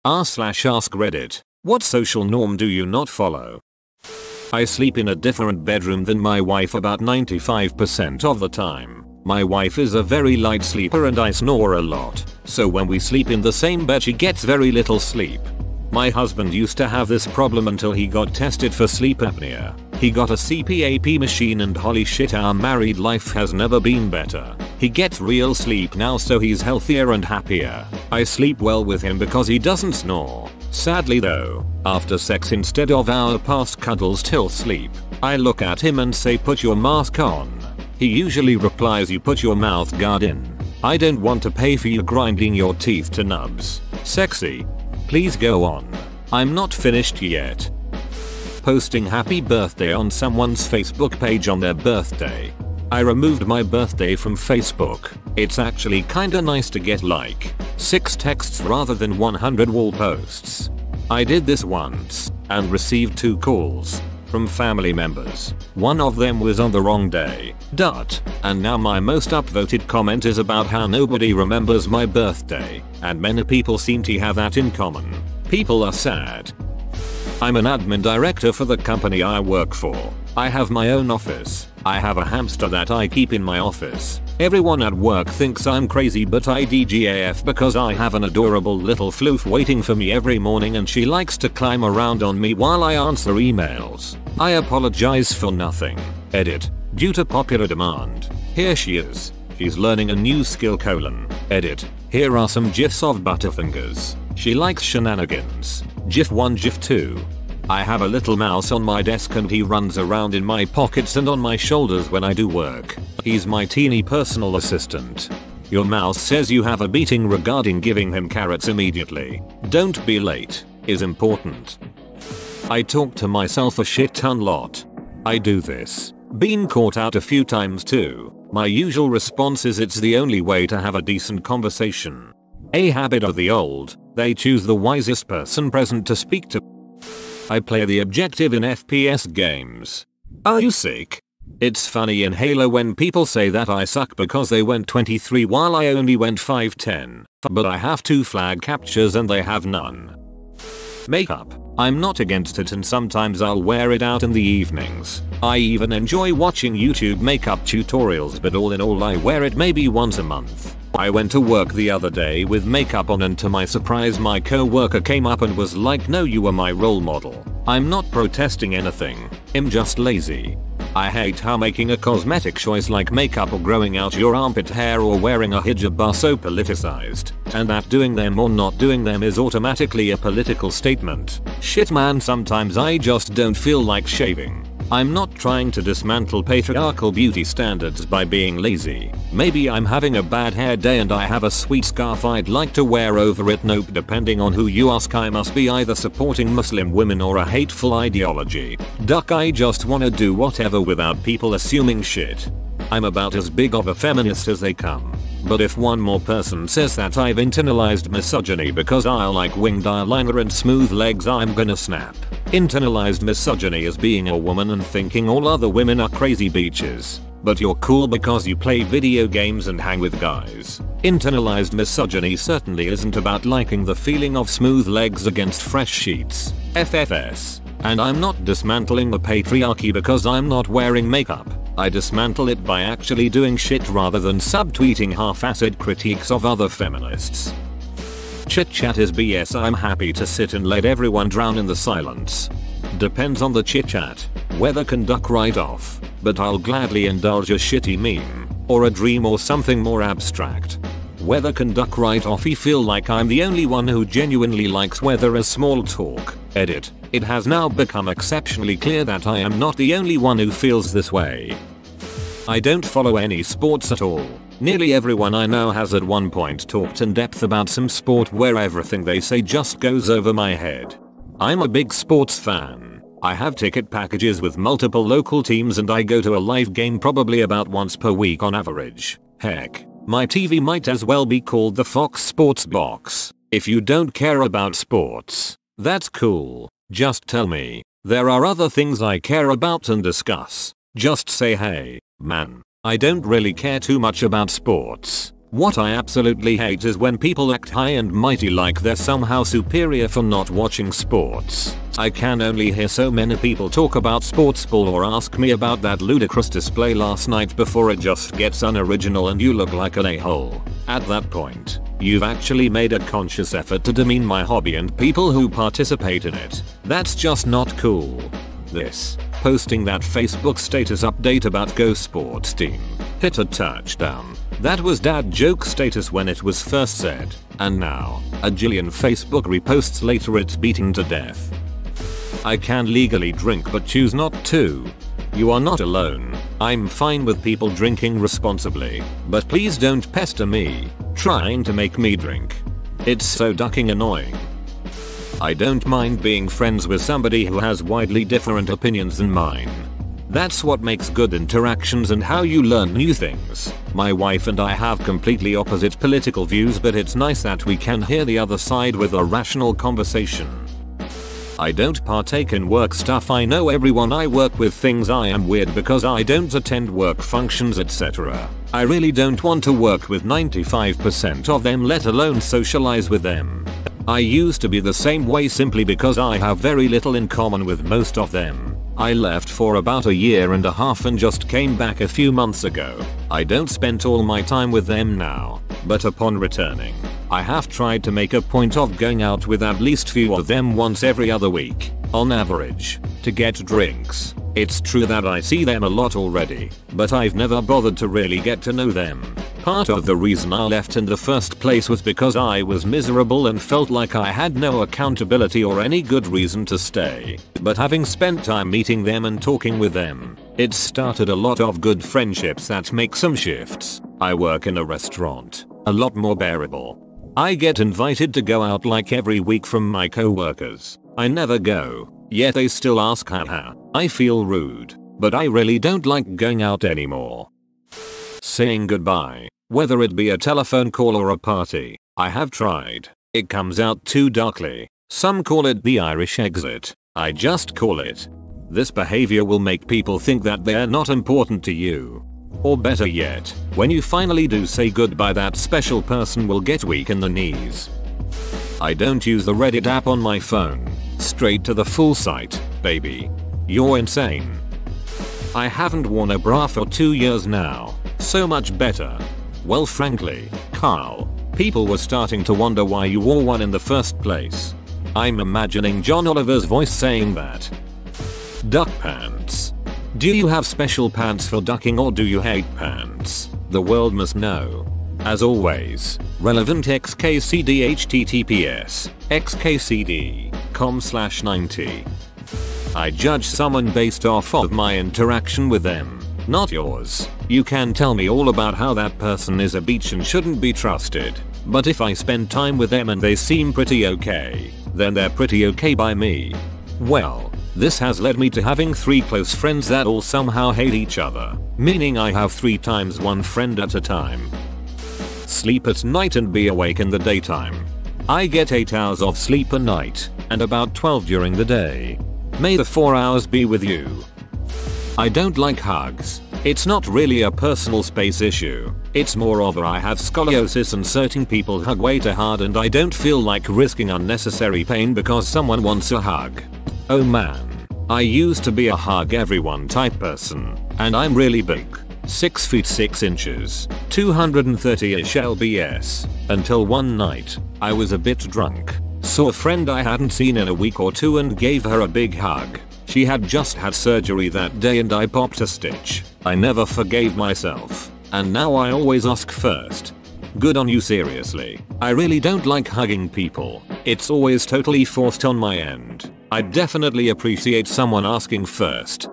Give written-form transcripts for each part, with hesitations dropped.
r/ask Reddit. What social norm do you not follow? I sleep in a different bedroom than my wife about 95% of the time. My wife is a very light sleeper and I snore a lot, so when we sleep in the same bed she gets very little sleep. My husband used to have this problem until he got tested for sleep apnea. He got a CPAP machine and holy shit, our married life has never been better. He gets real sleep now, so he's healthier and happier. I sleep well with him because he doesn't snore. Sadly though, after sex instead of our past cuddles till sleep, I look at him and say put your mask on. He usually replies you put your mouth guard in. I don't want to pay for you grinding your teeth to nubs. Sexy. Please go on. I'm not finished yet. Posting happy birthday on someone's Facebook page on their birthday. I removed my birthday from Facebook. It's actually kinda nice to get like 6 texts rather than 100 wall posts. I did this once and received 2 calls from family members. One of them was on the wrong day. And now my most upvoted comment is about how nobody remembers my birthday, and many people seem to have that in common. People are sad. I'm an admin director for the company I work for. I have my own office. I have a hamster that I keep in my office. Everyone at work thinks I'm crazy, but I DGAF because I have an adorable little floof waiting for me every morning and she likes to climb around on me while I answer emails. I apologize for nothing. Edit. Due to popular demand. Here she is. She's learning a new skill : edit. Here are some gifs of Butterfingers. She likes shenanigans. GIF 1, GIF 2. I have a little mouse on my desk and he runs around in my pockets and on my shoulders when I do work. He's my teeny personal assistant. Your mouse says you have a meeting regarding giving him carrots immediately. Don't be late is important. I talk to myself a shit ton lot. I do this. Been caught out a few times too. My usual response is it's the only way to have a decent conversation. A habit of the old, they choose the wisest person present to speak to. I play the objective in FPS games. Are you sick? It's funny in Halo when people say that I suck because they went 23 while I only went 510. But I have 2 flag captures and they have none. Makeup. I'm not against it and sometimes I'll wear it out in the evenings. I even enjoy watching YouTube makeup tutorials, but all in all I wear it maybe once a month. I went to work the other day with makeup on and to my surprise my co-worker came up and was like, no, you are my role model. I'm not protesting anything. I'm just lazy. I hate how making a cosmetic choice like makeup or growing out your armpit hair or wearing a hijab are so politicized, and that doing them or not doing them is automatically a political statement. Shit man, sometimes I just don't feel like shaving. I'm not trying to dismantle patriarchal beauty standards by being lazy. Maybe I'm having a bad hair day and I have a sweet scarf I'd like to wear over it. Nope, depending on who you ask I must be either supporting Muslim women or a hateful ideology. I just wanna do whatever without people assuming shit. I'm about as big of a feminist as they come. But if one more person says that I've internalized misogyny because I like winged eyeliner and smooth legs, I'm gonna snap. Internalized misogyny is being a woman and thinking all other women are crazy bitches. But you're cool because you play video games and hang with guys. Internalized misogyny certainly isn't about liking the feeling of smooth legs against fresh sheets. FFS. And I'm not dismantling the patriarchy because I'm not wearing makeup. I dismantle it by actually doing shit rather than subtweeting half-assed critiques of other feminists. Chit chat is BS. I'm happy to sit and let everyone drown in the silence. Depends on the chit chat. Weather can duck right off, but I'll gladly indulge a shitty meme, or a dream or something more abstract. Weather can duck right off. I feel like I'm the only one who genuinely likes weather as small talk. Edit. It has now become exceptionally clear that I am not the only one who feels this way. I don't follow any sports at all. Nearly everyone I know has at one point talked in depth about some sport where everything they say just goes over my head. I'm a big sports fan. I have ticket packages with multiple local teams and I go to a live game probably about once per week on average. Heck, my TV might as well be called the Fox Sports Box. If you don't care about sports, that's cool. Just tell me. There are other things I care about and discuss. Just say, hey, man, I don't really care too much about sports. What I absolutely hate is when people act high and mighty like they're somehow superior for not watching sports. I can only hear so many people talk about sports ball or ask me about that ludicrous display last night before it just gets unoriginal and you look like an a-hole. At that point, you've actually made a conscious effort to demean my hobby and people who participate in it. That's just not cool. This, posting that Facebook status update about Go Sports Team, hit a touchdown. That was dad joke status when it was first said, and now, a jillion Facebook reposts later it's beaten to death. I can legally drink but choose not to. You are not alone. I'm fine with people drinking responsibly, but please don't pester me, trying to make me drink. It's so ducking annoying. I don't mind being friends with somebody who has widely different opinions than mine. That's what makes good interactions and how you learn new things. My wife and I have completely opposite political views, but it's nice that we can hear the other side with a rational conversation. I don't partake in work stuff. I know everyone I work with thinks I am weird because I don't attend work functions, etc. I really don't want to work with 95% of them, let alone socialize with them. I used to be the same way simply because I have very little in common with most of them. I left for about a year and a half and just came back a few months ago. I don't spend all my time with them now, but upon returning, I have tried to make a point of going out with at least few of them once every other week, on average, to get drinks. It's true that I see them a lot already, but I've never bothered to really get to know them. Part of the reason I left in the first place was because I was miserable and felt like I had no accountability or any good reason to stay. But having spent time meeting them and talking with them, it started a lot of good friendships that make some shifts. I work in a restaurant, a lot more bearable. I get invited to go out like every week from my coworkers. I never go, yet they still ask haha. I feel rude, but I really don't like going out anymore. Saying goodbye, whether it be a telephone call or a party, I have tried. It comes out too darkly. Some call it the Irish exit. I just call it. This behavior will make people think that they're not important to you. Or better yet, when you finally do say goodbye, that special person will get weak in the knees. I don't use the Reddit app on my phone. Straight to the full site, baby. You're insane. I haven't worn a bra for 2 years now. So much better. Well, frankly, Carl, people were starting to wonder why you wore one in the first place. I'm imagining John Oliver's voice saying that. Duck pants. Do you have special pants for ducking or do you hate pants? The world must know. As always, relevant XKCD https xkcd.com/90. I judge someone based off of my interaction with them, not yours. You can tell me all about how that person is a beach and shouldn't be trusted, but if I spend time with them and they seem pretty okay, then they're pretty okay by me. Well, this has led me to having 3 close friends that all somehow hate each other, meaning I have 3 times 1 friend at a time. Sleep at night and be awake in the daytime. I get 8 hours of sleep a night, and about 12 during the day. May the 4 hours be with you. I don't like hugs. It's not really a personal space issue. It's more of a I have scoliosis and certain people hug way too hard and I don't feel like risking unnecessary pain because someone wants a hug. Oh man. I used to be a hug everyone type person, and I'm really big. 6 feet 6 inches, 230-ish lbs, until one night, I was a bit drunk, saw a friend I hadn't seen in a week or 2 and gave her a big hug. She had just had surgery that day and I popped a stitch. I never forgave myself, and now I always ask first. Good on you, seriously. I really don't like hugging people. It's always totally forced on my end. I definitely appreciate someone asking first.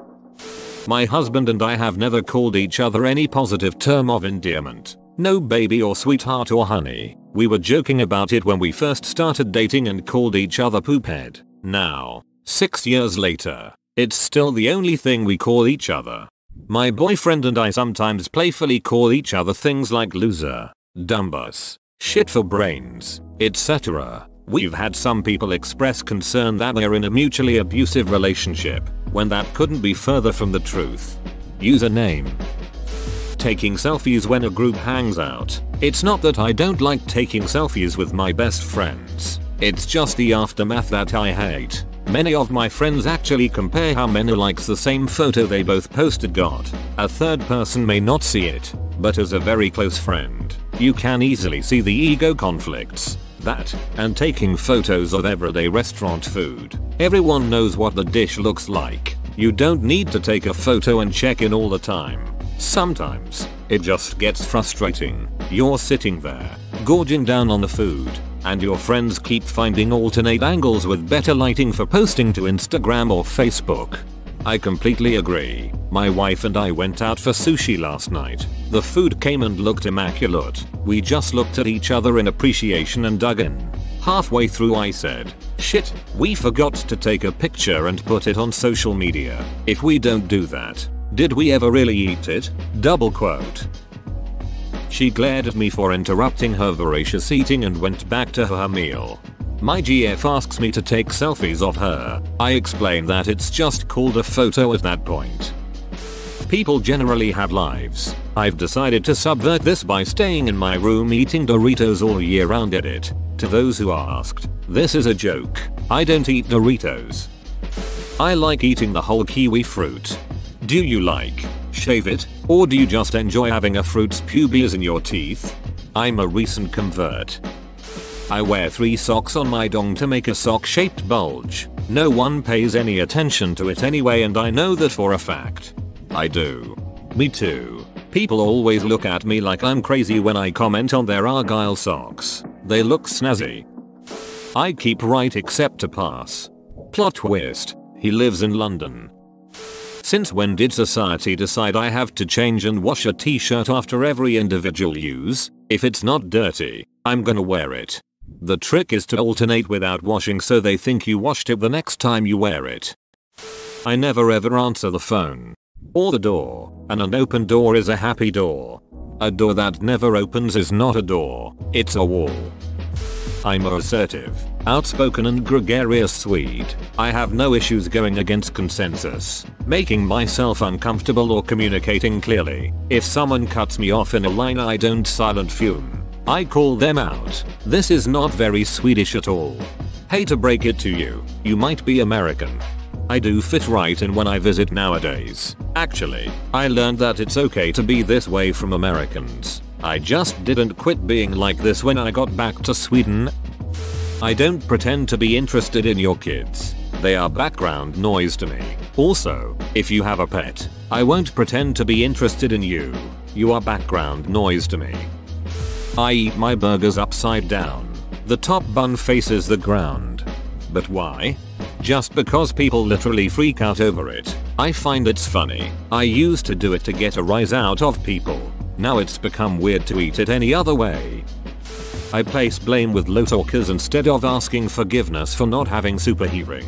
My husband and I have never called each other any positive term of endearment. No baby or sweetheart or honey. We were joking about it when we first started dating and called each other poophead. Now, 6 years later, it's still the only thing we call each other. My boyfriend and I sometimes playfully call each other things like loser, dumbass, shit for brains, etc. We've had some people express concern that they're in a mutually abusive relationship, when that couldn't be further from the truth. Username. Taking selfies when a group hangs out. It's not that I don't like taking selfies with my best friends. It's just the aftermath that I hate. Many of my friends actually compare how many likes the same photo they both posted got. A third person may not see it, but as a very close friend, you can easily see the ego conflicts. That, and taking photos of everyday restaurant food. Everyone knows what the dish looks like. You don't need to take a photo and check in all the time. Sometimes, it just gets frustrating. You're sitting there, gorging down on the food, and your friends keep finding alternate angles with better lighting for posting to Instagram or Facebook. I completely agree. My wife and I went out for sushi last night. The food came and looked immaculate. We just looked at each other in appreciation and dug in. Halfway through I said, "Shit, we forgot to take a picture and put it on social media. If we don't do that, did we ever really eat it?" Double quote. She glared at me for interrupting her voracious eating and went back to her meal. My GF asks me to take selfies of her. I explain that it's just called a photo at that point. People generally have lives. I've decided to subvert this by staying in my room eating Doritos all year round. Edit. To those who asked, this is a joke. I don't eat Doritos. I like eating the whole kiwi fruit. Do you like shave it, or do you just enjoy having a fruit's pubes in your teeth? I'm a recent convert. I wear 3 socks on my dong to make a sock-shaped bulge. No one pays any attention to it anyway, and I know that for a fact. I do. Me too. People always look at me like I'm crazy when I comment on their Argyle socks. They look snazzy. I keep right except to pass. Plot twist. He lives in London. Since when did society decide I have to change and wash a t-shirt after every individual use? If it's not dirty, I'm gonna wear it. The trick is to alternate without washing so they think you washed it the next time you wear it. I never ever answer the phone. Or the door. And an open door is a happy door. A door that never opens is not a door, it's a wall. I'm a assertive, outspoken and gregarious Swede. I have no issues going against consensus, making myself uncomfortable or communicating clearly. If someone cuts me off in a line, I don't silent fume. I call them out. This is not very Swedish at all. Hate to break it to you, you might be American. I do fit right in when I visit nowadays. Actually, I learned that it's okay to be this way from Americans. I just didn't quit being like this when I got back to Sweden. I don't pretend to be interested in your kids. They are background noise to me. Also, if you have a pet, I won't pretend to be interested in you. You are background noise to me. I eat my burgers upside down. The top bun faces the ground. But why? Just because people literally freak out over it. I find it's funny. I used to do it to get a rise out of people. Now it's become weird to eat it any other way. I place blame with low talkers instead of asking forgiveness for not having super hearing.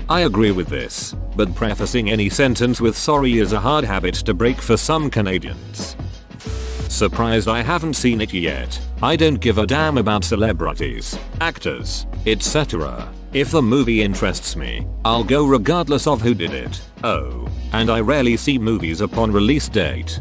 I agree with this, but prefacing any sentence with sorry is a hard habit to break for some Canadians. Surprised I haven't seen it yet. I don't give a damn about celebrities, actors, etc. If the movie interests me, I'll go regardless of who did it. Oh, and I rarely see movies upon release date.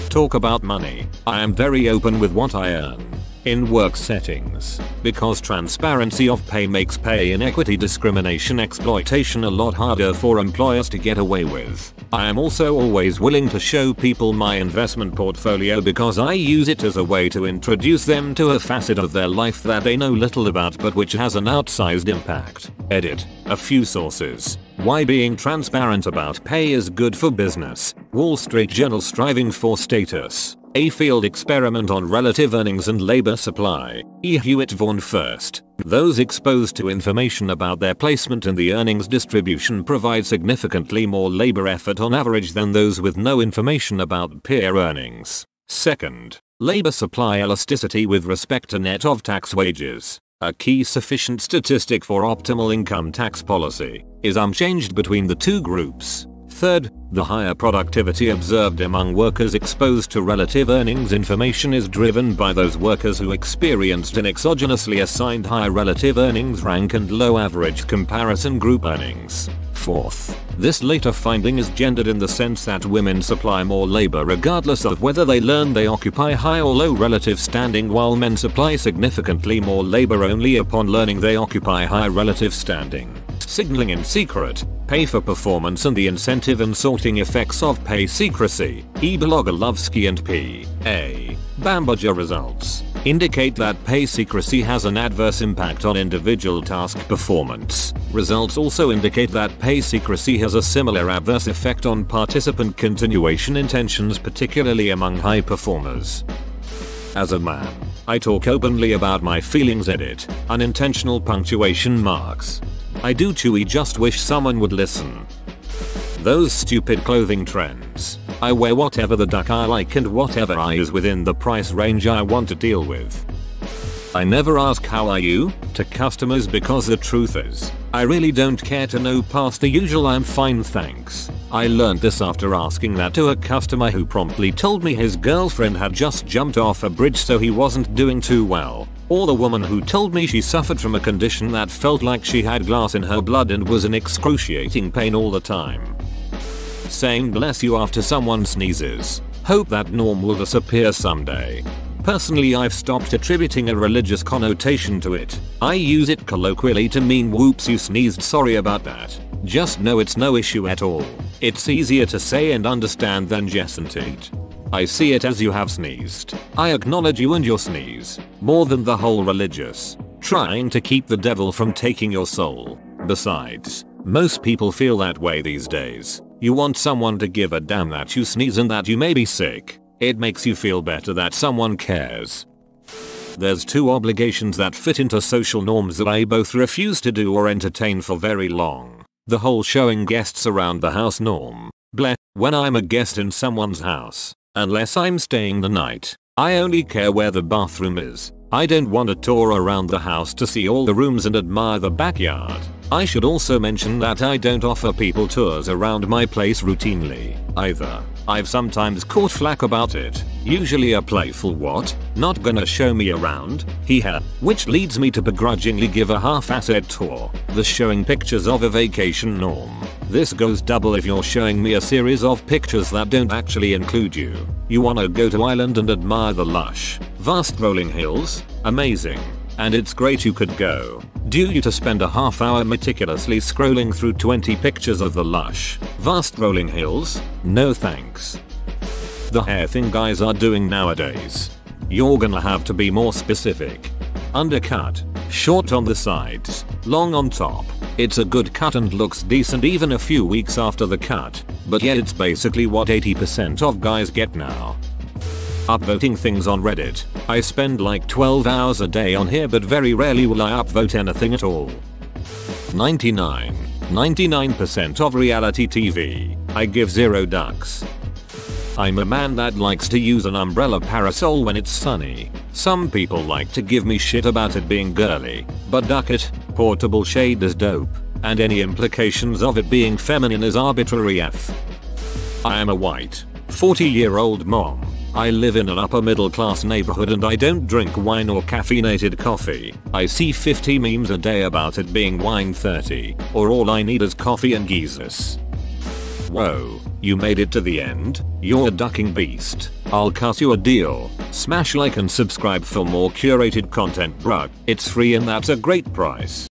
Talk about money. I am very open with what I earn in work settings, because transparency of pay makes pay inequity, discrimination, exploitation a lot harder for employers to get away with. I am also always willing to show people my investment portfolio because I use it as a way to introduce them to a facet of their life that they know little about but which has an outsized impact. Edit. A few sources. Why being transparent about pay is good for business. Wall Street Journal. Striving for status. A field experiment on relative earnings and labor supply. E. Hewitt Vaughan. First, those exposed to information about their placement in the earnings distribution provide significantly more labor effort on average than those with no information about peer earnings. Second, labor supply elasticity with respect to net of tax wages, a key sufficient statistic for optimal income tax policy, is unchanged between the two groups. Third, the higher productivity observed among workers exposed to relative earnings information is driven by those workers who experienced an exogenously assigned high relative earnings rank and low average comparison group earnings. Fourth, this later finding is gendered in the sense that women supply more labor regardless of whether they learn they occupy high or low relative standing, while men supply significantly more labor only upon learning they occupy high relative standing. Signaling in secret, pay for performance and the incentive and sorting effects of pay secrecy, E. Bogolilovsky and P. A. Bamberger results indicate that pay secrecy has an adverse impact on individual task performance. Results also indicate that pay secrecy has a similar adverse effect on participant continuation intentions, particularly among high performers. As a man, I talk openly about my feelings. Edit. Unintentional punctuation marks. I do chewy just wish someone would listen. Those stupid clothing trends. I wear whatever the duck I like and whatever I is within the price range I want to deal with. I never ask how are you to customers because the truth is, I really don't care to know past the usual I'm fine thanks. I learned this after asking that to a customer who promptly told me his girlfriend had just jumped off a bridge so he wasn't doing too well. Or the woman who told me she suffered from a condition that felt like she had glass in her blood and was in excruciating pain all the time. Saying bless you after someone sneezes. Hope that norm will disappear someday. Personally, I've stopped attributing a religious connotation to it. I use it colloquially to mean whoops you sneezed, sorry about that. Just know it's no issue at all. It's easier to say and understand than gestate. I see it as you have sneezed. I acknowledge you and your sneeze, more than the whole religious, trying to keep the devil from taking your soul. Besides, most people feel that way these days. You want someone to give a damn that you sneeze and that you may be sick. It makes you feel better that someone cares. There's two obligations that fit into social norms that I both refuse to do or entertain for very long. The whole showing guests around the house norm. Bleh, when I'm a guest in someone's house, unless I'm staying the night, I only care where the bathroom is. I don't want to tour around the house to see all the rooms and admire the backyard. I should also mention that I don't offer people tours around my place routinely, either. I've sometimes caught flack about it, usually a playful what? Not gonna show me around? Hee-ha, which leads me to begrudgingly give a half-assed tour, the showing pictures of a vacation norm. This goes double if you're showing me a series of pictures that don't actually include you. You wanna go to Ireland and admire the lush, vast rolling hills? Amazing. And it's great you could go. Due you to spend a half hour meticulously scrolling through 20 pictures of the lush, vast rolling hills? No thanks. The hair thing guys are doing nowadays. You're gonna have to be more specific. Undercut, short on the sides, long on top. It's a good cut and looks decent even a few weeks after the cut, but yet it's basically what 80% of guys get now. Upvoting things on Reddit. I spend like 12 hours a day on here, but very rarely will I upvote anything at all. 99% of reality TV. I give 0 ducks. I'm a man that likes to use an umbrella parasol when it's sunny. Some people like to give me shit about it being girly, but duck it, portable shade is dope, and any implications of it being feminine is arbitrary f. I am a white, 40-year-old mom. I live in an upper middle class neighborhood and I don't drink wine or caffeinated coffee. I see 50 memes a day about it being wine 30, or all I need is coffee and Jesus. Whoa, you made it to the end? You're a ducking beast. I'll cut you a deal. Smash like and subscribe for more curated content, bruh. It's free and that's a great price.